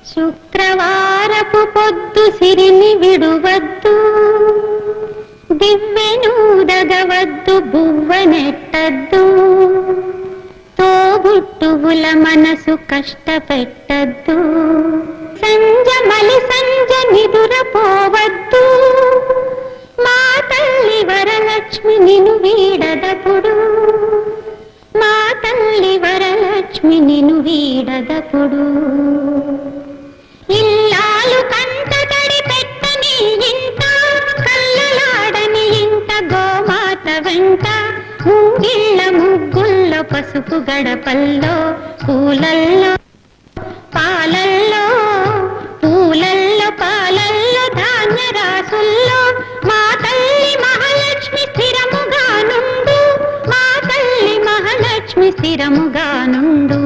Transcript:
శుక్రవారపు పొద్దు సిరిని విడువద్దు, దివ్వెనూదగవద్దు, బువ్వనెట్టద్దు, తోబుట్టువుల మనసు కష్టపెట్టద్దు, సంజమలి సంజ నిదురపోవద్దు, మా తల్లి వరలక్ష్మి నిను వీడదపుడు, మా తల్లి వరలక్ష్మి నిను వీడదపుడు. ఇల్లాలు కంట తడి పెట్టని ఇంట, కళ్ళలాడని ఇంట, గోమాత వెంట, ముంగిళ్ళ ముగ్గుల్లో, పసుపు గడపల్లో, పూలల్లో పాలల్లో, పూలల్లో పాలల్లో, ధాన్య రాసుల్లో, మా తల్లి మహాలక్ష్మి స్థిరముగా నుండు, మా తల్లి మహాలక్ష్మి స్థిరముగా నుండు.